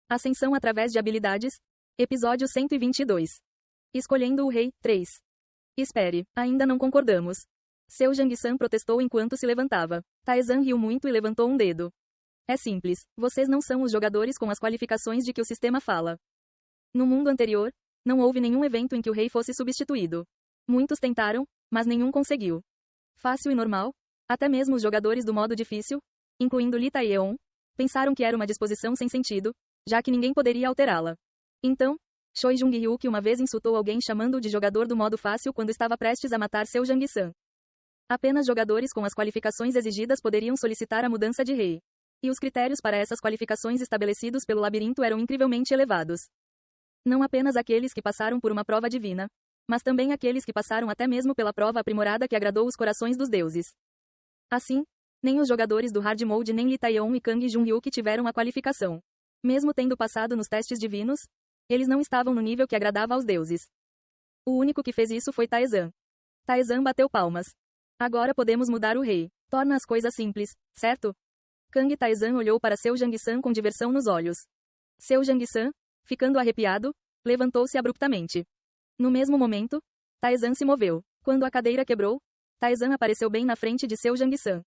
Ascensão através de habilidades. Episódio 122. Escolhendo o rei, 3. Espere, ainda não concordamos. Seu Jang-san protestou enquanto se levantava. Taezan riu muito e levantou um dedo. É simples, vocês não são os jogadores com as qualificações de que o sistema fala. No mundo anterior, não houve nenhum evento em que o rei fosse substituído. Muitos tentaram, mas nenhum conseguiu. Fácil e normal, até mesmo os jogadores do modo difícil, incluindo Lee Taeyeon, pensaram que era uma disposição sem sentido, já que ninguém poderia alterá-la. Então, Choi Jung-hyuk uma vez insultou alguém chamando-o de jogador do modo fácil quando estava prestes a matar seu Jang-san. Apenas jogadores com as qualificações exigidas poderiam solicitar a mudança de rei. E os critérios para essas qualificações estabelecidos pelo labirinto eram incrivelmente elevados. Não apenas aqueles que passaram por uma prova divina, mas também aqueles que passaram até mesmo pela prova aprimorada que agradou os corações dos deuses. Assim, nem os jogadores do Hard Mode nem Lee Taeyeon e Kang Jung-hyuk tiveram a qualificação. Mesmo tendo passado nos testes divinos, eles não estavam no nível que agradava aos deuses. O único que fez isso foi Taezan. Taezan bateu palmas. Agora podemos mudar o rei. Torna as coisas simples, certo? Kang Taezan olhou para seu Jang-san com diversão nos olhos. Seu Jang-san, ficando arrepiado, levantou-se abruptamente. No mesmo momento, Taezan se moveu. Quando a cadeira quebrou, Taezan apareceu bem na frente de seu Jang-san.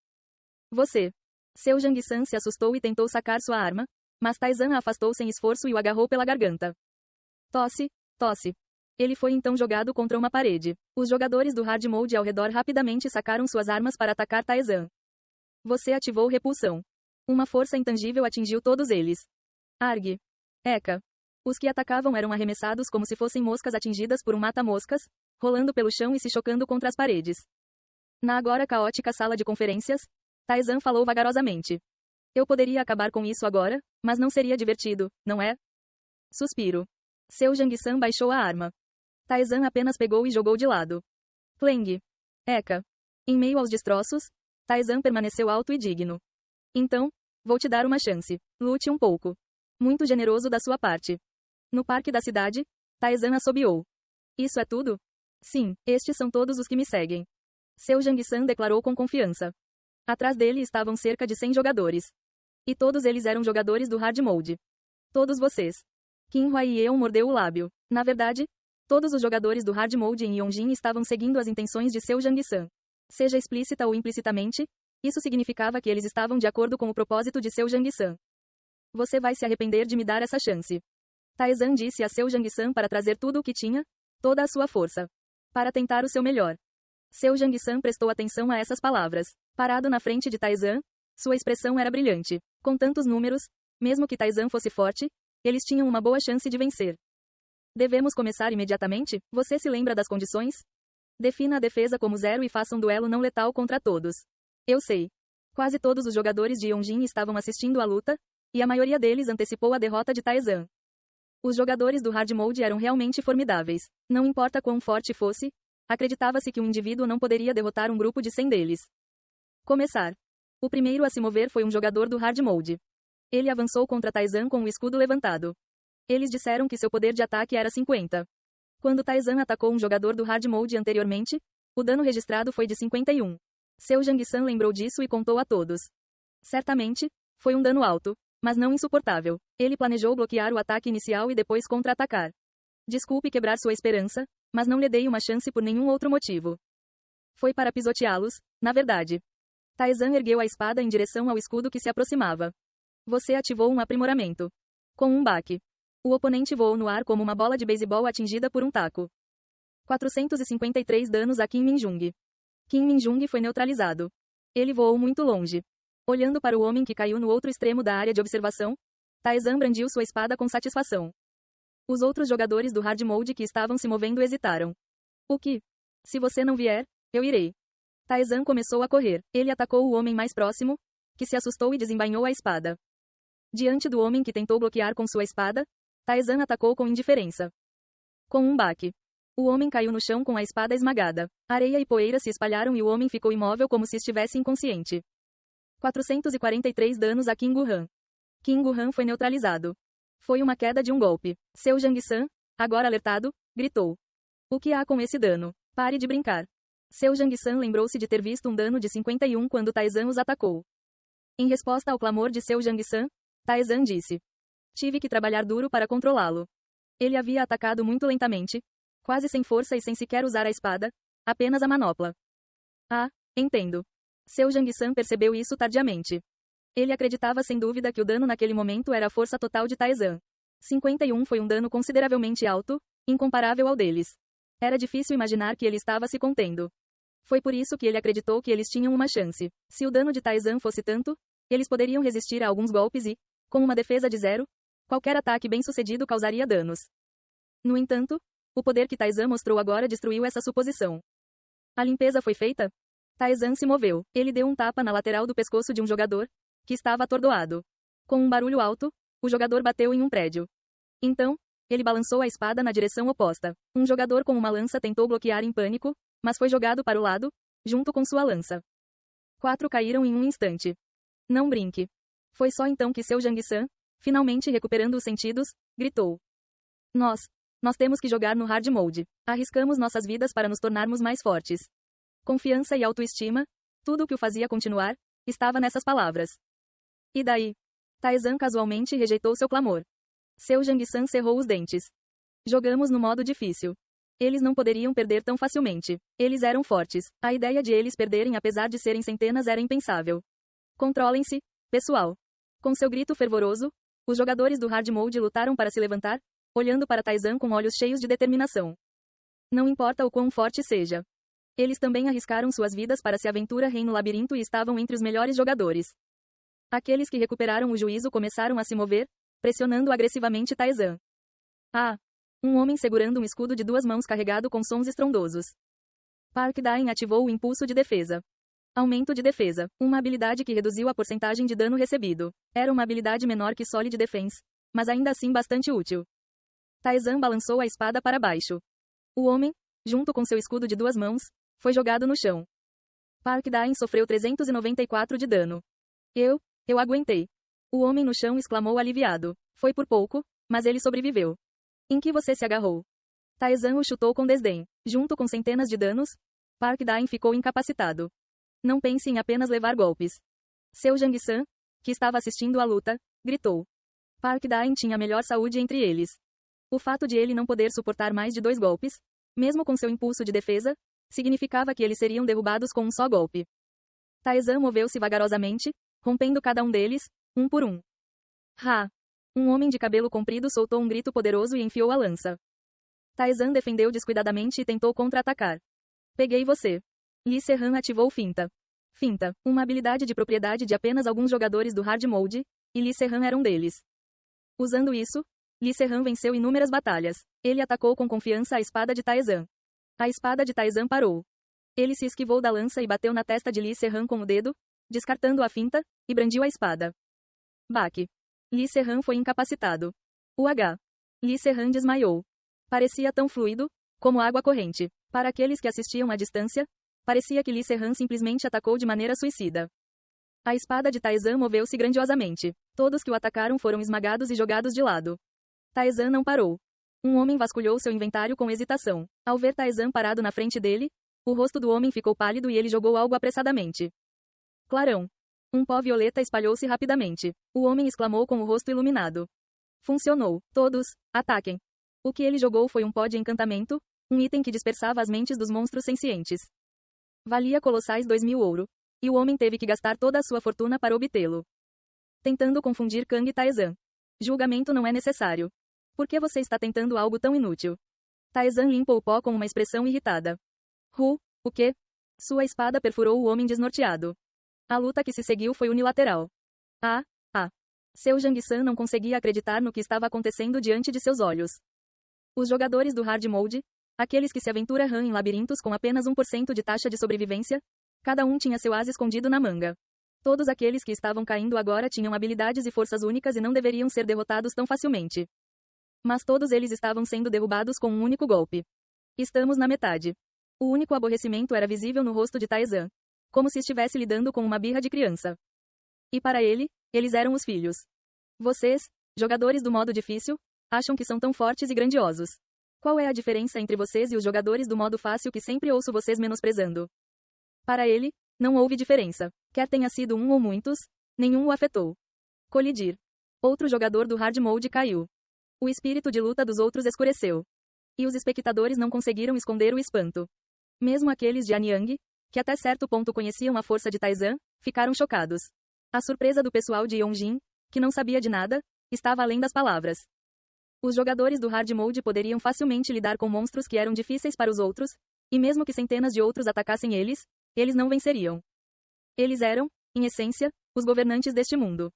Você. Seu Jang-san se assustou e tentou sacar sua arma, mas Taezan a afastou sem esforço e o agarrou pela garganta. Tosse, tosse. Ele foi então jogado contra uma parede. Os jogadores do Hard Mode ao redor rapidamente sacaram suas armas para atacar Taezan. Você ativou repulsão. Uma força intangível atingiu todos eles. Arg. Eka. Os que atacavam eram arremessados como se fossem moscas atingidas por um mata-moscas, rolando pelo chão e se chocando contra as paredes. Na agora caótica sala de conferências, Taezan falou vagarosamente. Eu poderia acabar com isso agora, mas não seria divertido, não é? Suspiro. Seu Jang-san baixou a arma. Taezan apenas pegou e jogou de lado. Clang. Eka. Em meio aos destroços, Taezan permaneceu alto e digno. Então, vou te dar uma chance. Lute um pouco. Muito generoso da sua parte. No parque da cidade, Taezan assobiou. Isso é tudo? Sim, estes são todos os que me seguem. Seu Jang-san declarou com confiança. Atrás dele estavam cerca de 100 jogadores. E todos eles eram jogadores do Hard Mode. Todos vocês. Kim Hwa-yeon mordeu o lábio. Na verdade, todos os jogadores do Hard Mode em Yonjin estavam seguindo as intenções de seu Jang-san. Seja explícita ou implicitamente, isso significava que eles estavam de acordo com o propósito de seu Jang-san. Você vai se arrepender de me dar essa chance. Taezan disse a seu Jang-san para trazer tudo o que tinha, toda a sua força. Para tentar o seu melhor. Seu Jang-san prestou atenção a essas palavras. Parado na frente de Taezan, sua expressão era brilhante. Com tantos números, mesmo que Taezan fosse forte, eles tinham uma boa chance de vencer. Devemos começar imediatamente? Você se lembra das condições? Defina a defesa como 0 e faça um duelo não letal contra todos. Eu sei. Quase todos os jogadores de Yonjin estavam assistindo à luta, e a maioria deles antecipou a derrota de Taezan. Os jogadores do Hard Mode eram realmente formidáveis. Não importa quão forte fosse, acreditava-se que um indivíduo não poderia derrotar um grupo de 100 deles. Começar. O primeiro a se mover foi um jogador do Hard Mode. Ele avançou contra Taezan com o escudo levantado. Eles disseram que seu poder de ataque era 50. Quando Taezan atacou um jogador do Hard Mode anteriormente, o dano registrado foi de 51. Seu Jang-san lembrou disso e contou a todos. Certamente, foi um dano alto, mas não insuportável. Ele planejou bloquear o ataque inicial e depois contra-atacar. Desculpe quebrar sua esperança, mas não lhe dei uma chance por nenhum outro motivo. Foi para pisoteá-los, na verdade. Taezan ergueu a espada em direção ao escudo que se aproximava. Você ativou um aprimoramento. Com um baque. O oponente voou no ar como uma bola de beisebol atingida por um taco. 453 danos a Kim Min-jung. Kim Min-jung foi neutralizado. Ele voou muito longe. Olhando para o homem que caiu no outro extremo da área de observação, Taezan brandiu sua espada com satisfação. Os outros jogadores do Hard Mode que estavam se movendo hesitaram. O que? Se você não vier, eu irei. Taezan começou a correr. Ele atacou o homem mais próximo, que se assustou e desembainhou a espada. Diante do homem que tentou bloquear com sua espada, Taezan atacou com indiferença. Com um baque. O homem caiu no chão com a espada esmagada. Areia e poeira se espalharam e o homem ficou imóvel como se estivesse inconsciente. 443 danos a Kim Gu-han. Kim Gu-han foi neutralizado. Foi uma queda de um golpe. Seu Jang-san, agora alertado, gritou. O que há com esse dano? Pare de brincar. Seu Jang-san lembrou-se de ter visto um dano de 51 quando Taezan os atacou. Em resposta ao clamor de seu Jang-san, Taezan disse. Tive que trabalhar duro para controlá-lo. Ele havia atacado muito lentamente, quase sem força e sem sequer usar a espada, apenas a manopla. Ah, entendo. Seu Jang-san percebeu isso tardiamente. Ele acreditava sem dúvida que o dano naquele momento era a força total de Taizan. 51 foi um dano consideravelmente alto, incomparável ao deles. Era difícil imaginar que ele estava se contendo. Foi por isso que ele acreditou que eles tinham uma chance. Se o dano de Taizan fosse tanto, eles poderiam resistir a alguns golpes e, com uma defesa de 0, qualquer ataque bem-sucedido causaria danos. No entanto, o poder que Taizan mostrou agora destruiu essa suposição. A limpeza foi feita? Taizan se moveu. Ele deu um tapa na lateral do pescoço de um jogador, que estava atordoado. Com um barulho alto, o jogador bateu em um prédio. Então, ele balançou a espada na direção oposta. Um jogador com uma lança tentou bloquear em pânico, mas foi jogado para o lado, junto com sua lança. 4 caíram em um instante. Não brinque. Foi só então que seu Jang-san, finalmente recuperando os sentidos, gritou. Nós temos que jogar no hard mode. Arriscamos nossas vidas para nos tornarmos mais fortes. Confiança e autoestima, tudo o que o fazia continuar, estava nessas palavras. E daí? Taizan casualmente rejeitou seu clamor. Seu Jang-san cerrou os dentes. Jogamos no modo difícil. Eles não poderiam perder tão facilmente. Eles eram fortes. A ideia de eles perderem apesar de serem centenas era impensável. Controlem-se, pessoal. Com seu grito fervoroso, os jogadores do hard mode lutaram para se levantar, olhando para Taizan com olhos cheios de determinação. Não importa o quão forte seja. Eles também arriscaram suas vidas para se aventurar no labirinto e estavam entre os melhores jogadores. Aqueles que recuperaram o juízo começaram a se mover, pressionando agressivamente Taizan. Ah! Um homem segurando um escudo de 2 mãos carregado com sons estrondosos. Park Dain ativou o impulso de defesa. Aumento de defesa, uma habilidade que reduziu a porcentagem de dano recebido. Era uma habilidade menor que Solid Defense, mas ainda assim bastante útil. Taizan balançou a espada para baixo. O homem, junto com seu escudo de 2 mãos, foi jogado no chão. Park Dain sofreu 394 de dano. Eu aguentei. O homem no chão exclamou aliviado. Foi por pouco, mas ele sobreviveu. Em que você se agarrou? Taizan o chutou com desdém. Junto com centenas de danos, Park Dain ficou incapacitado. Não pense em apenas levar golpes. Seu Jang-san, que estava assistindo à luta, gritou. Park Dain tinha a melhor saúde entre eles. O fato de ele não poder suportar mais de 2 golpes, mesmo com seu impulso de defesa, significava que eles seriam derrubados com um só golpe. Taizan moveu-se vagarosamente, rompendo cada um deles, um por um. Ha! Um homem de cabelo comprido soltou um grito poderoso e enfiou a lança. Taizan defendeu descuidadamente e tentou contra-atacar. Peguei você. Lee Se-han ativou finta. Finta, uma habilidade de propriedade de apenas alguns jogadores do hard mode, e Lee Se-han era um deles. Usando isso, Lee Se-han venceu inúmeras batalhas. Ele atacou com confiança a espada de Taizan. A espada de Taizan parou. Ele se esquivou da lança e bateu na testa de Lee Se-han com o dedo, descartando a finta, e brandiu a espada. Baque. Lee Se-han foi incapacitado. Lee Se-han desmaiou. Parecia tão fluido, como água corrente. Para aqueles que assistiam à distância, parecia que Lee Se-han simplesmente atacou de maneira suicida. A espada de Taizan moveu-se grandiosamente. Todos que o atacaram foram esmagados e jogados de lado. Taizan não parou. Um homem vasculhou seu inventário com hesitação. Ao ver Taizan parado na frente dele, o rosto do homem ficou pálido e ele jogou algo apressadamente. Clarão. Um pó violeta espalhou-se rapidamente. O homem exclamou com o rosto iluminado. Funcionou. Todos, ataquem. O que ele jogou foi um pó de encantamento, um item que dispersava as mentes dos monstros sencientes. Valia colossais 2.000 ouro. E o homem teve que gastar toda a sua fortuna para obtê-lo. Tentando confundir Kang e Taizan. Julgamento não é necessário. Por que você está tentando algo tão inútil? Taizan limpou o pó com uma expressão irritada. O quê? Sua espada perfurou o homem desnorteado. A luta que se seguiu foi unilateral. Seu Jang-san não conseguia acreditar no que estava acontecendo diante de seus olhos. Os jogadores do hard mode, aqueles que se aventuram em labirintos com apenas 1% de taxa de sobrevivência, cada um tinha seu as escondido na manga. Todos aqueles que estavam caindo agora tinham habilidades e forças únicas e não deveriam ser derrotados tão facilmente. Mas todos eles estavam sendo derrubados com um único golpe. Estamos na metade. O único aborrecimento era visível no rosto de Taizan. Como se estivesse lidando com uma birra de criança. E para ele, eles eram os filhos. Vocês, jogadores do modo difícil, acham que são tão fortes e grandiosos. Qual é a diferença entre vocês e os jogadores do modo fácil que sempre ouço vocês menosprezando? Para ele, não houve diferença. Quer tenha sido um ou muitos, nenhum o afetou. Colidir. Outro jogador do Hard Mode caiu. O espírito de luta dos outros escureceu. E os espectadores não conseguiram esconder o espanto. Mesmo aqueles de Anyang, que até certo ponto conheciam a força de Taizan, ficaram chocados. A surpresa do pessoal de Yongjin, que não sabia de nada, estava além das palavras. Os jogadores do Hard Mode poderiam facilmente lidar com monstros que eram difíceis para os outros, e mesmo que centenas de outros atacassem eles não venceriam. Eles eram, em essência, os governantes deste mundo.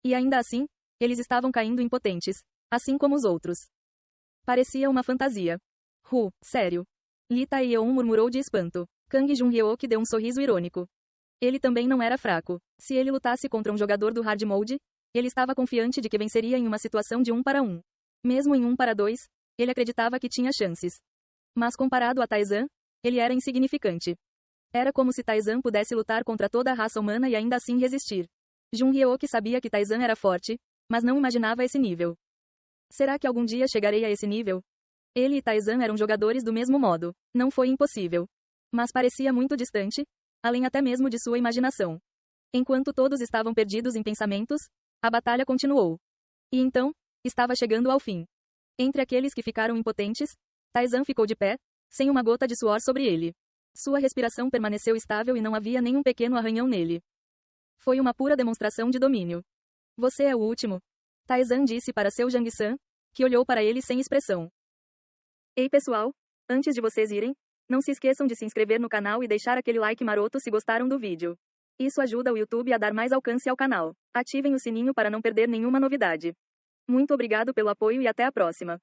E ainda assim, eles estavam caindo impotentes, assim como os outros. Parecia uma fantasia. Sério. Li Taeyeon murmurou de espanto. Kang Junhyeok deu um sorriso irônico. Ele também não era fraco. Se ele lutasse contra um jogador do Hard Mode, ele estava confiante de que venceria em uma situação de 1 para 1. Mesmo em 1 para 2, ele acreditava que tinha chances. Mas comparado a Taizan, ele era insignificante. Era como se Taizan pudesse lutar contra toda a raça humana e ainda assim resistir. Junhyeok sabia que Taizan era forte, mas não imaginava esse nível. Será que algum dia chegarei a esse nível? Ele e Taizan eram jogadores do mesmo modo. Não foi impossível. Mas parecia muito distante, além até mesmo de sua imaginação. Enquanto todos estavam perdidos em pensamentos, a batalha continuou. E então, estava chegando ao fim. Entre aqueles que ficaram impotentes, Taizan ficou de pé, sem uma gota de suor sobre ele. Sua respiração permaneceu estável e não havia nenhum pequeno arranhão nele. Foi uma pura demonstração de domínio. Você é o último. Taizan disse para seu Jang-san, que olhou para ele sem expressão. Ei pessoal, antes de vocês irem, não se esqueçam de se inscrever no canal e deixar aquele like maroto se gostaram do vídeo. Isso ajuda o YouTube a dar mais alcance ao canal. Ativem o sininho para não perder nenhuma novidade. Muito obrigado pelo apoio e até a próxima.